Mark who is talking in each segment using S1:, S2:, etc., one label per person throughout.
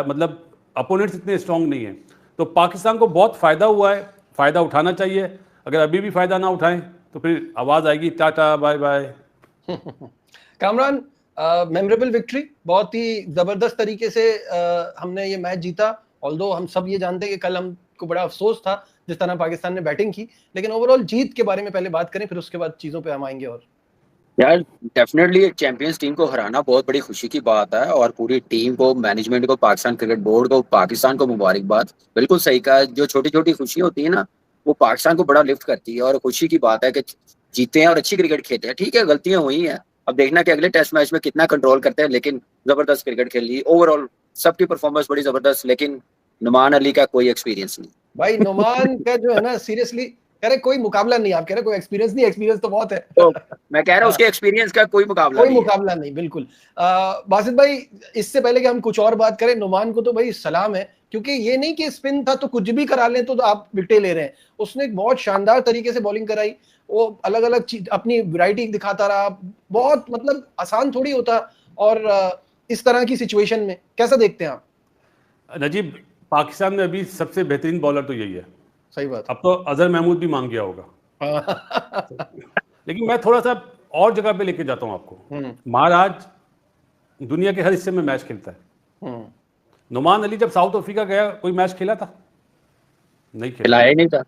S1: मतलब अपोनेंट्स इतने स्ट्रांग नहीं है, तो पाकिस्तान को बहुत फ़ायदा हुआ है, फ़ायदा उठाना चाहिए। अगर अभी भी फ़ायदा ना उठाएं तो फिर आवाज़ आएगी tata bye bye.
S2: Kamran, memorable victory, बहुत ही ज़बरदस्त तरीके से हमने ये मैच जीता। ऑल्दो हम सब ये जानते हैं कि कल हमको बड़ा अफसोस था जिस तरह पाकिस्तान ने बैटिंग की, लेकिन ओवरऑल जीत के बारे में पहले बात करें, फिर उसके बाद चीज़ों पे हम आएंगे। और
S3: यार डेफिनेटली एक चैंपियंस टीम को हराना बहुत बड़ी खुशी की बात है, और पूरी टीम को, मैनेजमेंट को, पाकिस्तान क्रिकेट बोर्ड को, पाकिस्तान को मुबारकबाद। बिल्कुल सही कहा, जो छोटी छोटी खुशी होती है ना, वो पाकिस्तान को बड़ा लिफ्ट करती है। और खुशी की बात है कि जीते हैं और अच्छी क्रिकेट खेलते हैं। ठीक है, गलतियां हुई हैं, अब देखना कि अगले टेस्ट मैच में कितना कंट्रोल करते हैं, लेकिन जबरदस्त क्रिकेट खेल ली ओवरऑल, सबकी परफॉर्मेंस बड़ी जबरदस्त। लेकिन नुमान अली का कोई एक्सपीरियंस नहीं
S2: भाई। नुमान का जो है ना, सीरियसली कह रहे कोई मुकाबला नहीं, आप कह रहे कोई एक्सपीरियंस नहीं, एक्सपीरियंस तो बहुत है।
S3: तो मैं कह रहा हूँ उसके एक्सपीरियंस का कोई मुकाबला
S2: नहीं, बिल्कुल। बासित भाई, इससे पहले कि हम कुछ और बात करें, नुमान को तो भाई सलाम है, क्योंकि ये नहीं कि स्पिन था तो कुछ भी करा लें तो आप विकेट ले रहे हैं। उसने एक बहुत शानदार तरीके से बॉलिंग कराई, वो अलग अलग चीज अपनी वैरायटी दिखाता रहा, बहुत मतलब आसान थोड़ी होता। और इस तरह की सिचुएशन में कैसा देखते हैं आप?
S1: नजीब, पाकिस्तान में अभी सबसे बेहतरीन बॉलर तो यही है।
S2: सही बात।
S1: अब तो अजहर महमूद भी मांग गया होगा। लेकिन मैं थोड़ा सा और जगह पे लेके जाता हूं आपको। महाराज दुनिया के हर हिस्से में मैच खेलता है। नुमान अली जब साउथ अफ्रीका गया, कोई मैच खेला था? नहीं खेला,
S3: ही नहीं था।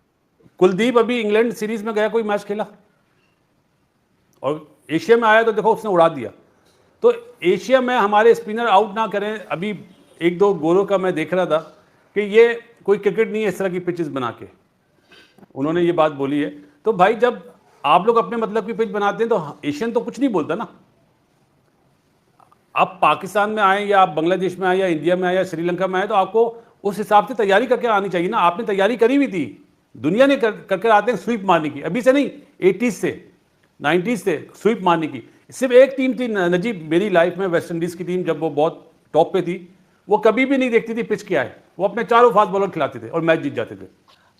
S1: कुलदीप अभी इंग्लैंड सीरीज में गया, कोई मैच खेला? और एशिया में आया तो देखो उसने उड़ा दिया। तो एशिया में हमारे स्पिनर आउट ना करें। अभी एक दो गोरों का मैं देख रहा था कि ये कोई क्रिकेट नहीं है इस तरह की पिचेस बना के, उन्होंने ये बात बोली है। तो भाई जब आप लोग अपने मतलब की पिच बनाते हैं तो एशियन तो कुछ नहीं बोलता ना। आप पाकिस्तान में आए या आप बांग्लादेश में आए या इंडिया में आए या श्रीलंका में आए, तो आपको उस हिसाब से तैयारी करके आनी चाहिए ना। आपने तैयारी करी हुई थी, दुनिया ने करके आते हैं स्वीप मारने की। अभी से नहीं, 80s से 90s से स्वीप मारने की। सिर्फ एक टीम थी नजीब मेरी लाइफ में, वेस्ट इंडीज की टीम, जब वो बहुत टॉप पे थी, वो कभी भी नहीं देखती थी पिच क्या है, वो अपने चारों फास्ट बॉलर खिलाते थे और मैच जीत जाते थे।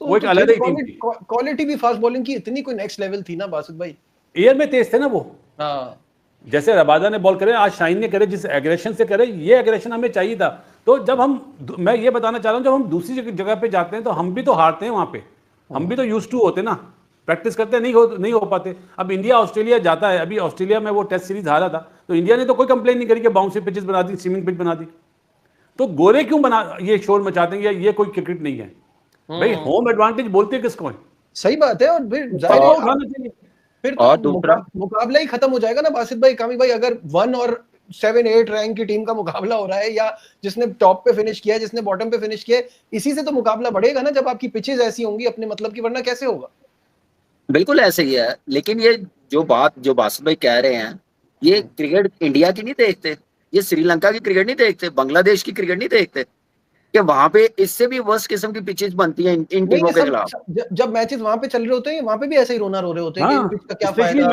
S2: तो
S1: वो एक अलग ही टीम थी।
S2: क्वालिटी भी फास्ट बॉलिंग की इतनी कोई नेक्स्ट लेवल थी ना बासित भाई।
S1: एयर में तेज थे ना वो।
S2: हाँ,
S1: जैसे रबादा ने बॉल करे, आज शाइन ने करे, जिस एग्रेशन से करे, ये एग्रेशन हमें चाहिए था। तो जब मैं ये बताना चाह रहा हूँ, जब हम दूसरी जगह पे जाते हैं तो हम भी तो हारते हैं वहां पे, हम भी तो यूज टू होते ना, प्रैक्टिस करते नहीं हो पाते। अब इंडिया ऑस्ट्रेलिया जाता है, अभी ऑस्ट्रेलिया में वो टेस्ट सीरीज हारा था, तो इंडिया ने तो कोई कंप्लेन नहीं करी कि बाउंसी पिचेस बना दी, स्विमिंग पिच बना दी। तो गोरे क्यों ये शोर मचाते हैं, ये कोई क्रिकेट नहीं है भाई। होम एडवांटेज बोलते किसको है?
S2: सही बात है। और फिर फिर तो मुकाबला ही खत्म हो जाएगा ना बासित भाई, कामी भाई। अगर 1 और 7-8 रैंक की टीम का मुकाबला हो रहा है, या जिसने टॉप पे फिनिश किया है, जिसने बॉटम पे फिनिश किया है, इसी से तो मुकाबला बढ़ेगा ना, जब आपकी पिचेस ऐसी होंगी अपने मतलब की, वरना कैसे होगा?
S3: बिल्कुल ऐसे ही है। लेकिन ये जो बासित भाई कह रहे हैं, ये क्रिकेट इंडिया की नहीं देखते, ये श्रीलंका की क्रिकेट नहीं देखते, बांग्लादेश की क्रिकेट नहीं देखते कि वहां पे इससे भी वर्स्ट किस्म की पिचेस बनती हैं इन टीमों के खिलाफ।
S2: जब मैचेस वहां पे चल रहे होते हैं, वहां पे भी ऐसे ही रोना रो रहे होते हैं कि इन पिच का क्या फायदा।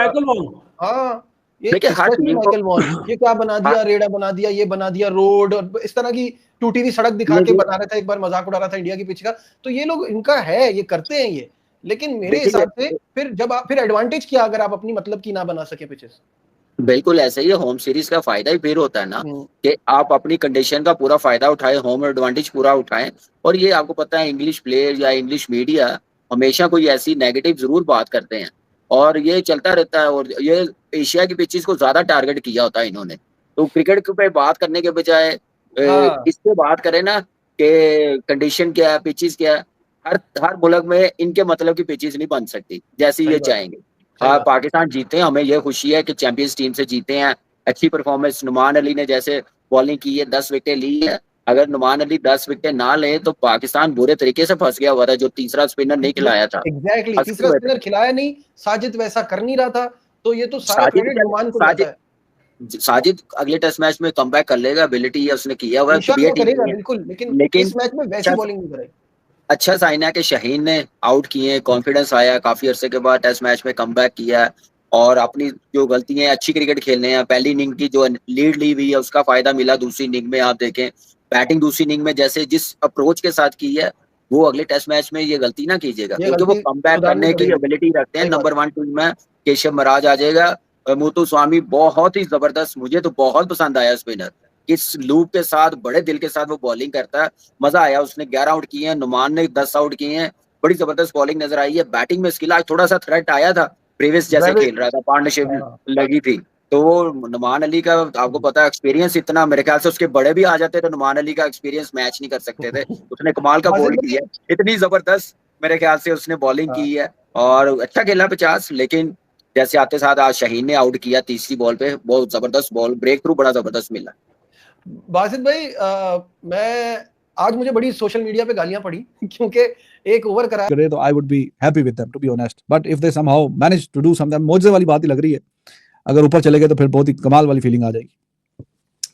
S2: हाँ, ये क्या बना दिया, रेड़ा बना दिया, ये बना दिया रोड, और इस तरह की टूटी हुई सड़क दिखा के बना रहा था, एक बार मजाक उड़ा रहा था इंडिया की पिच का। तो ये लोग, इनका है, ये करते हैं ये। लेकिन मेरे हिसाब से फिर एडवांटेज क्या अगर आप अपनी मतलब की ना बना सके पिचेस?
S3: बिल्कुल ऐसे ही है। होम सीरीज का फायदा ही फिर होता है ना कि आप अपनी कंडीशन का पूरा फायदा उठाएं, होम एडवांटेज पूरा उठाएं। और ये आपको पता है, इंग्लिश प्लेयर या इंग्लिश मीडिया हमेशा कोई ऐसी नेगेटिव जरूर बात करते हैं, और ये चलता रहता है। और ये एशिया की पिचेस को ज्यादा टारगेट किया होता है इन्होंने। तो क्रिकेट पे बात करने के बजाय इससे बात करें ना कि कंडीशन क्या है, पिचेस क्या है। हर मुल्क में इनके मतलब की पिचेस नहीं बन सकती जैसी ये चाहेंगे। पाकिस्तान जीते हैं, हमें यह खुशी है कि चैंपियंस टीम से जीते हैं। अच्छी परफॉर्मेंस नुमान अली ने जैसे बॉलिंग की है, 10 विकेटें ली है। अगर नुमान अली 10 विकेटें ना ले तो पाकिस्तान बुरे तरीके से फंस गया हुआ था, जो तीसरा स्पिनर नहीं खिलाया था।
S2: एग्जैक्टली, तीसरा स्पिनर खिलाया नहीं, साजिद वैसा कर नहीं रहा था। तो ये तो सारा क्रेडिट नुमान को जाता है।
S3: साजिद अगले टेस्ट मैच में कमबैक कर लेगा, एबिलिटी है, उसने किया हुआ है,
S2: बिल्कुल। लेकिन इस मैच में वैसी बॉलिंग नहीं कराई।
S3: अच्छा साइन है कि शाहीन ने आउट किए, कॉन्फिडेंस आया, काफी अरसे के बाद टेस्ट मैच में कमबैक किया और अपनी जो गलतियां हैं, अच्छी क्रिकेट खेलने हैं। पहली इनिंग की जो लीड ली हुई है उसका फायदा मिला। दूसरी इनिंग में आप देखें, बैटिंग दूसरी इनिंग में जैसे जिस अप्रोच के साथ की है, वो अगले टेस्ट मैच में ये गलती ना कीजिएगा, क्योंकि वो कमबैक करने की एबिलिटी रखते हैं। नंबर 1 टीम में केशव महाराज आ जाएगा। मुथुस्वामी बहुत ही जबरदस्त, मुझे तो बहुत पसंद आया स्पिनर, किस लूप के साथ, बड़े दिल के साथ वो बॉलिंग करता है। मजा आया, उसने 11 आउट किए हैं, नुमान ने 10 आउट किए हैं, बड़ी जबरदस्त बॉलिंग नजर आई है। बैटिंग में स्किल, आज थोड़ा सा थ्रेट आया था, प्रीवियस जैसे खेल रहा था, पार्टनरशिप लगी थी, तो वो नुमान अली का आपको पता है एक्सपीरियंस इतना, मेरे ख्याल से उसके बड़े भी आ जाते तो नुमान अली का एक्सपीरियंस मैच नहीं कर सकते थे। उसने कमाल का बॉल किया, इतनी जबरदस्त मेरे ख्याल से उसने बॉलिंग की है और अच्छा खेला 50। लेकिन जैसे आते साथ आज शाहीन ने आउट किया तीसरी बॉल पे, बहुत जबरदस्त बॉल, ब्रेक थ्रू बड़ा जबरदस्त मिला।
S2: बासित भाई मैं आज मुझे बड़ी सोशल मीडिया पे गालियां पड़ी क्योंकि एक ओवर कराया
S4: तो I would be happy with them to be honest, but if they somehow manage to do something, मौजे वाली बात ही लग रही है। अगर ऊपर चले गए तो फिर बहुत ही कमाल वाली फीलिंग आ जाएगी।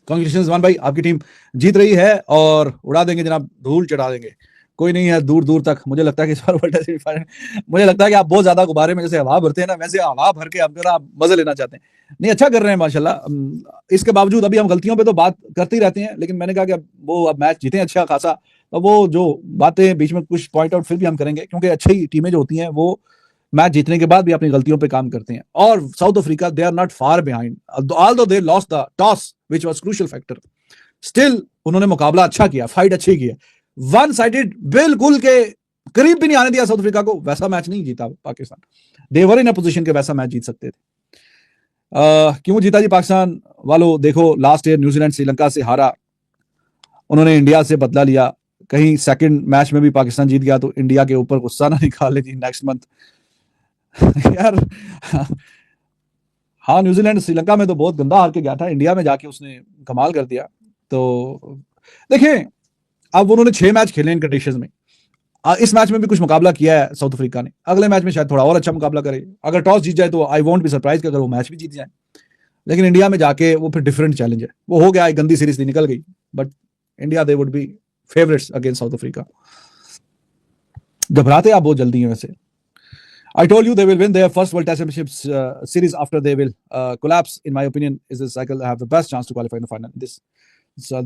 S4: कांग्रेचुलेशंस वन भाई, आपकी टीम जीत रही है और उड़ा देंगे जनाब, धूल चढ़ा देंगे, कोई नहीं है दूर दूर तक। मुझे लगता है कि इस बार वर्ल्ड टेस्ट, मुझे लगता है कि आप बहुत ज्यादा गुब्बारे में जैसे हवा भरते हैं ना, वैसे हवा भर के आप मजे लेना चाहते हैं। नहीं, अच्छा कर रहे हैं माशाल्लाह। इसके बावजूद अभी हम गलतियों पे तो बात करते ही रहते हैं, लेकिन मैंने कहा कि अब मैच जीते अच्छा खासा, तो वो जो बातें बीच में कुछ पॉइंट आउट फिर भी हम करेंगे, क्योंकि अच्छी टीमें जो होती हैं वो मैच जीतने के बाद भी अपनी गलतियों पे काम करते हैं। और South Africa, they are not far behind, although they lost the toss which was crucial factor, still उन्होंने मुकाबला अच्छा किया, फाइट अच्छी की है। वन साइडेड बिल्कुल के करीब भी नहीं आने दिया साउथ अफ्रीका को, वैसा मैच नहीं जीता पाकिस्तान। दे वर इन अ पोजीशन के वैसा मैच जीत सकते थे। क्यों जीता जी पाकिस्तान वालों? देखो, लास्ट ईयर न्यूजीलैंड श्रीलंका से हारा, उन्होंने इंडिया से बदला लिया। कहीं सेकंड मैच में भी पाकिस्तान जीत गया तो इंडिया के ऊपर गुस्सा ना निकाल लेती नेक्स्ट मंथ यार। हाँ, न्यूजीलैंड श्रीलंका में तो बहुत गंदा हार के गया था, इंडिया में जाके उसने कमाल कर दिया। तो देखें, अब उन्होंने 6 मैच खेले इन कंडीशंस में, इस मैच में भी कुछ मुकाबला किया है साउथ अफ्रीका ने, अगले मैच में शायद थोड़ा और अच्छा मुकाबला करे। अगर टॉस जीत जाए तो आई वोंट बी सरप्राइज कि अगर वो मैच भी जीत जाए, लेकिन इंडिया में जाके वो फिर डिफरेंट चैलेंज है। वो हो गया, एक गंदी सीरीज निकल गई, but India they would be favourites against south Africa. घबराते आप बहुत जल्दी हैं वैसे। I told you they will win their first World Test Championships series after they will collapse. In my opinion, is this cycle have the best chance to qualify in the final. So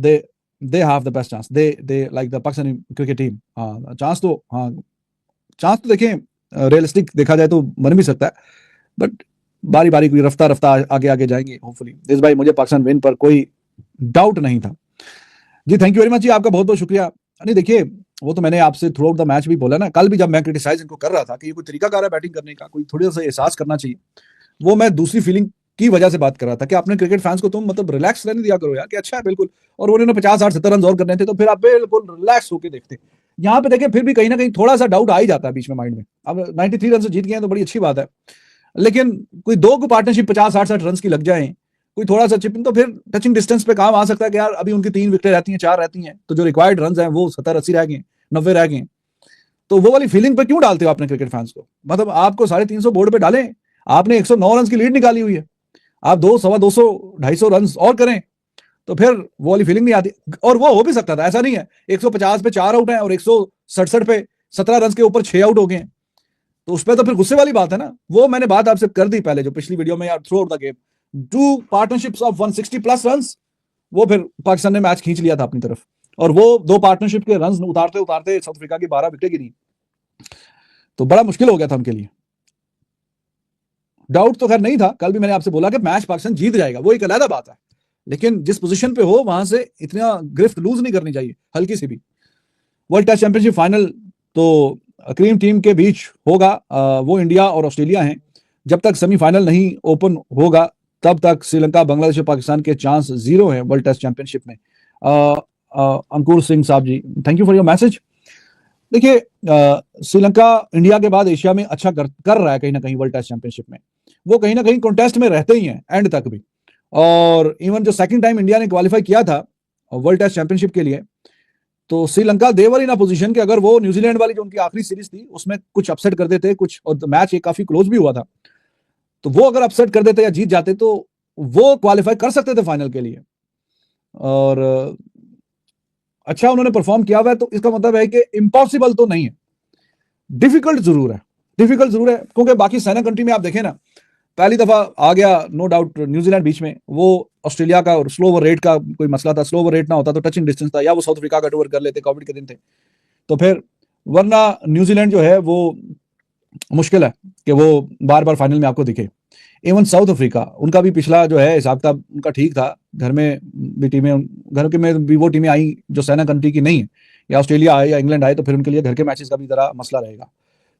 S4: they have the best chance. They like the Pakistani cricket team. Chance तो देखें, realistic देखा जाए तो बन भी सकता है, but बारी बारी कोई रफ्ता आगे जाएंगे होपफुली। इस बार मुझे पाकिस्तान विन पर कोई डाउट नहीं था जी। थैंक यू वेरी मच जी, आपका बहुत बहुत शुक्रिया। नहीं देखिए, वो तो मैंने आपसे थ्रू आउट द मैच भी बोला ना, कल भी जब मैं क्रिटिसाइज इनको कर रहा था कि ये कोई तरीकाकार है बैटिंग करने का, कोई थोड़ा सा एहसास करना चाहिए, वो मैं दूसरी फीलिंग की वजह से बात कर रहा था कि अपने क्रिकेट फैंस को तुम मतलब रिलैक्स रहने दिया करो यार, कि अच्छा है बिल्कुल, और उन्होंने 50 60 70 रन और करने थे तो फिर आप बिल्कुल रिलैक्स होकर देखते। यहाँ पे देखिए फिर भी कहीं ना कहीं थोड़ा सा डाउट आ ही जाता है बीच में माइंड में। अब 93 रन से जीत गए हैं तो बड़ी अच्छी बात है, लेकिन कोई दो को पार्टनरशिप 50 60 रन की लग जाए, कोई थोड़ा सा चिपिंग, तो फिर टचिंग डिस्टेंस पे काम आ सकता है कि यार अभी उनकी 3 विकेटें रहती हैं, 4 रहती हैं, तो जो रिक्वायर्ड रन हैं वो 70 80 रह गए, 90 रह गए। तो वो वाली फीलिंग पे क्यों डालते हो अपने क्रिकेट फैंस को? मतलब आपको 350 बोर्ड पे डालें, आपने 109 रन की लीड निकाली हुई है, आप 200 250 250 रन और करें तो फिर वो वाली फीलिंग नहीं आती। और वो हो भी सकता था, ऐसा नहीं है 150 पे 4 आउट हैं और 167 पे 17 रन के ऊपर 6 आउट हो गए, तो उस पर तो फिर गुस्से वाली बात है ना। वो मैंने बात आपसे कर दी पहले जो पिछली वीडियो में यार, through out the game 2 partnerships of 160 plus run, वो फिर पाकिस्तान ने मैच खींच लिया था अपनी तरफ, और वो 2 पार्टनरशिप के रन उतारते उतारते साउथ अफ्रीका की 12 विकेटें गिरी, तो बड़ा मुश्किल हो गया था उनके लिए। डाउट तो खैर नहीं था, कल भी मैंने आपसे बोला कि मैच पाकिस्तान जीत जाएगा, वो एक अलग बात है, लेकिन जिस पोजीशन पे हो वहां से इतना गिरफ्त लूज नहीं करनी चाहिए हल्की सी भी। वर्ल्ड टेस्ट चैंपियनशिप फाइनल तो क्रीम टीम के बीच होगा, वो इंडिया और ऑस्ट्रेलिया हैं। जब तक सेमीफाइनल नहीं ओपन होगा तब तक श्रीलंका, बांग्लादेश और पाकिस्तान के चांस 0 हैं वर्ल्ड टेस्ट चैंपियनशिप में। अंकुर सिंह साहब जी, thank you for your message. देखिए, श्रीलंका इंडिया के बाद एशिया में अच्छा कर रहा है कहीं ना कहीं वर्ल्ड टेस्ट चैंपियनशिप में, वो कहीं ना कहीं कॉन्टेस्ट में रहते ही हैं एंड तक भी। और इवन जो सेकंड टाइम इंडिया ने क्वालिफाई किया था वर्ल्ड टेस्ट चैंपियनशिप के लिए, तो श्रीलंका देवर इन अ पोजीशन कि अगर वो न्यूजीलैंड वाली जो उनकी आखिरी सीरीज थी उसमें कुछ अपसेट कर देते कुछ, और मैच ये काफी क्लोज भी हुआ था, तो वो अगर अपसेट कर देते या जीत जाते तो वो क्वालिफाई कर सकते थे फाइनल के लिए। और अच्छा उन्होंने परफॉर्म किया हुआ है, तो इसका मतलब है कि इम्पॉसिबल तो नहीं है, डिफिकल्ट जरूर है क्योंकि बाकी सैना कंट्री में आप देखें ना, पहली दफा आ गया नो डाउट न्यूजीलैंड बीच में, वो ऑस्ट्रेलिया का और स्लो ओवर रेट का कोई मसला था, स्लो ओवर रेट ना होता तो टचिंग डिस्टेंस था, या वो साउथ अफ्रीका का ओवर कर लेते, कोविड के दिन थे, तो फिर वरना न्यूजीलैंड जो है वो मुश्किल है कि वो बार बार फाइनल में आपको दिखे। इवन साउथ अफ्रीका, उनका भी पिछला जो है हिसाब किताब उनका ठीक था, घर में भी टीमें, घर के में भी वो टीमें आई जो सेना कंट्री की नहीं है, या ऑस्ट्रेलिया आए या इंग्लैंड आए, तो फिर उनके लिए घर के मैचेस का भी जरा मसला रहेगा।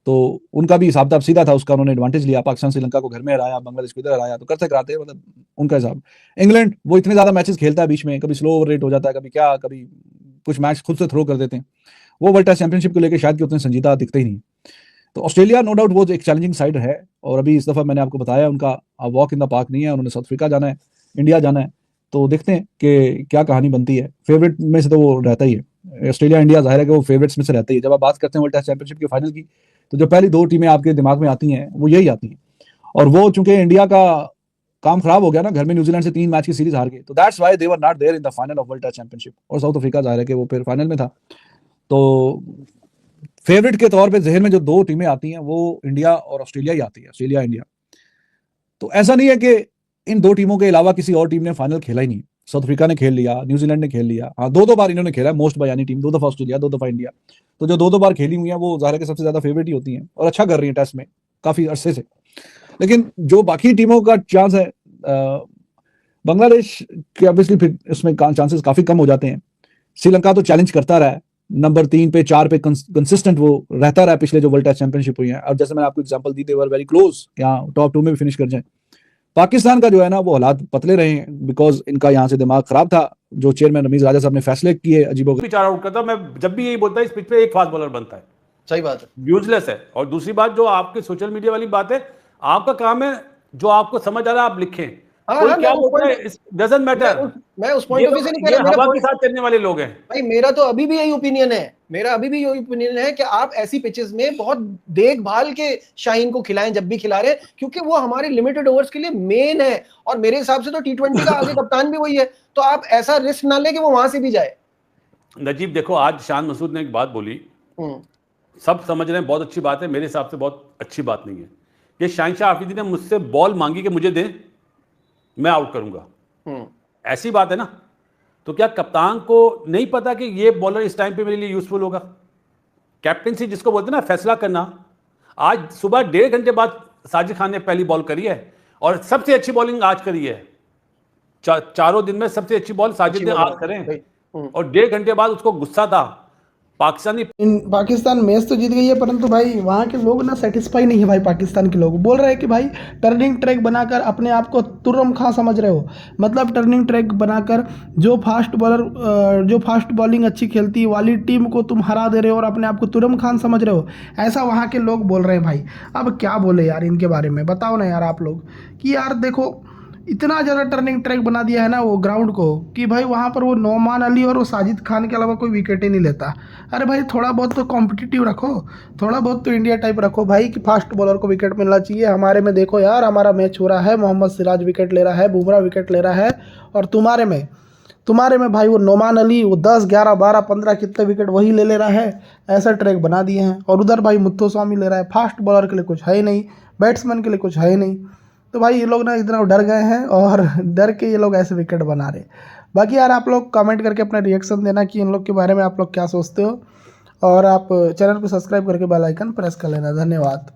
S4: तो उनका भी हिसाब किताब सीधा था, उसका उन्होंने एडवांटेज लिया, पाकिस्तान श्रीलंका को घर में हराया, बांग्लादेश को इधर हराया, तो करते कराते मतलब उनका हिसाब। इंग्लैंड वो इतने ज्यादा मैचेस खेलता है, बीच में कभी स्लो ओवर रेट हो जाता है, कभी क्या, कभी कुछ मैच खुद से थ्रो कर देते हैं, वो वर्ल्ड टेस्ट चैंपियनशिप को लेकर शायद कि उतने संजीदा दिखते ही नहीं। तो ऑस्ट्रेलिया नो डाउट वो एक चैलेंजिंग साइड है, और अभी इस दफा मैंने आपको बताया उनका वॉक इन द पार्क नहीं है, उन्होंने साउथ अफ्रीका जाना है, इंडिया जाना है, तो देखते हैं कि क्या कहानी बनती है। फेवरेट में से तो वो रहता ही है, ऑस्ट्रेलिया इंडिया जाहिर है कि वो फेवरेट्स में से रहता ही है। जब आप बात करते हैं वर्ल्ड टेस्ट चैंपियनशिप के फाइनल की, तो जो पहली दो टीमें आपके दिमाग में आती हैं वो यही आती हैं, और वो चूंकि इंडिया का काम खराब हो गया ना, घर में न्यूजीलैंड से 3 मैच की सीरीज हार गए, तो that's why they were not there in the final of world test championship. और साउथ अफ्रीका जाहिर है कि वो फिर फाइनल में था। तो फेवरेट के तौर पे जहन में जो 2 टीमें आती हैं वो इंडिया और ऑस्ट्रेलिया ही आती है, ऑस्ट्रेलिया इंडिया। तो ऐसा नहीं है कि इन 2 टीमों के अलावा किसी और टीम ने फाइनल खेला ही नहीं। साउथ अफ्रीका ने खेल लिया, न्यूजीलैंड ने खेल लिया, हाँ 2 बार इन्होंने खेला, मोस्ट बाय यानी टीम, 2 दफा ऑस्ट्रेलिया, 2 दफा इंडिया। तो जो 2 बार खेली हुई है वो जाहिर है कि सबसे ज्यादा फेवरेट ही होती हैं, और अच्छा कर रही है टेस्ट में काफी अरसे से। लेकिन जो बाकी टीमों का चांस है, बांग्लादेश के ऑब्वियसली फिर इसमें चांसेस काफी कम हो जाते हैं। श्रीलंका तो चैलेंज करता रहा है, नंबर 3 पे 4 पे कंसिस्टेंट वो रहता रहा है पिछले जो वर्ल्ड टेस्ट चैंपियनशिप हुई है, और जैसे मैंने आपको example the, they were very close यहाँ टॉप 2 में भी फिनिश कर जाए। पाकिस्तान का जो है ना वो हालात पतले रहे हैं, बिकॉज इनका यहाँ से दिमाग खराब था, जो चेयरमैन रमीज राजा साहब ने फैसले किए अजीबोगरीब।
S1: 4 आउट करता, मैं जब भी यही बोलता है इस पिच पे एक फास्ट बॉलर बनता है,
S2: सही बात है,
S1: यूजलेस है। और दूसरी बात जो आपके सोशल मीडिया वाली बात है, आपका काम है जो आपको समझ आ रहा है आप लिखें, कोई क्या बोलता है डजंट मैटर।
S2: मैं उस पॉइंट ऑफ व्यू से नहीं कह रहा,
S1: हवा के साथ चलने वाले लोग हैं
S2: भाई। मेरा तो अभी भी यही ओपिनियन है, मेरा अभी भी यही ओपिनियन है कि आप ऐसी पिचेस में बहुत देखभाल के शाहीन को खिलाएं जब भी खिला रहे, क्योंकि वो हमारे लिमिटेड ओवर्स के लिए मेन है, और मेरे हिसाब से तो T20 का आगे कप्तान भी वही है, तो आप ऐसा रिस्क ना लें कि वो वहां से भी जाए।
S1: नजीब देखो, आज शान मसूद ने एक बात बोली, सब समझ रहे हैं बहुत अच्छी बात है, मेरे हिसाब से बहुत अच्छी बात नहीं है। ये शाहिनशाह आफरीदी ने मुझसे बॉल मांगी कि मुझे दें, मैं आउट करूंगा, ऐसी बात है ना। तो क्या कप्तान को नहीं पता कि ये बॉलर इस टाइम पे मेरे लिए यूजफुल होगा? कैप्टनसी जिसको बोलते हैं ना, फैसला करना। आज सुबह 1.5 घंटे बाद साजिद खान ने पहली बॉल करी है, और सबसे अच्छी बॉलिंग आज करी है। चारों दिन में सबसे अच्छी बॉल साजिद ने आज करें, और 1.5 घंटे बाद उसको गुस्सा था।
S5: पाकिस्तान मैच तो जीत गई है, परंतु भाई वहाँ के लोग ना सेटिस्फाई नहीं है भाई। पाकिस्तान के लोग बोल रहे हैं कि भाई टर्निंग ट्रैक बनाकर अपने आप को तुर्रम खां समझ रहे हो, मतलब टर्निंग ट्रैक बनाकर जो फास्ट बॉलिंग अच्छी खेलती वाली टीम को तुम हरा दे रहे हो और अपने आप को तुर्रम खान समझ रहे हो, ऐसा वहाँ के लोग बोल रहे हैं भाई। अब क्या बोले यार इनके बारे में, बताओ ना यार आप लोग कि यार देखो इतना ज़्यादा टर्निंग ट्रैक बना दिया है ना वो ग्राउंड को कि भाई वहाँ पर वो नोमान अली और वो साजिद खान के अलावा कोई विकेट ही नहीं लेता। अरे भाई थोड़ा बहुत तो कॉम्पिटिटिव रखो, थोड़ा बहुत तो इंडिया टाइप रखो भाई कि फास्ट बॉलर को विकेट मिलना चाहिए। हमारे में देखो यार, हमारा मैच हो रहा है, मोहम्मद सिराज विकेट ले रहा है, बुमराह विकेट ले रहा है, और तुम्हारे में भाई वो नोमान अली वो 10, 11, 12, 15 कितने विकेट वही ले रहा है। ऐसा ट्रैक बना दिए हैं, और उधर भाई मुत्थुस्वामी ले रहा है। फास्ट बॉलर के लिए कुछ है ही नहीं, बैट्समैन के लिए कुछ है ही नहीं। तो भाई ये लोग ना इतना डर गए हैं, और डर के ये लोग ऐसे विकेट बना रहे। बाकी यार आप लोग कमेंट करके अपना रिएक्शन देना कि इन लोग के बारे में आप लोग क्या सोचते हो, और आप चैनल को सब्सक्राइब करके बेल आइकन प्रेस कर लेना। धन्यवाद।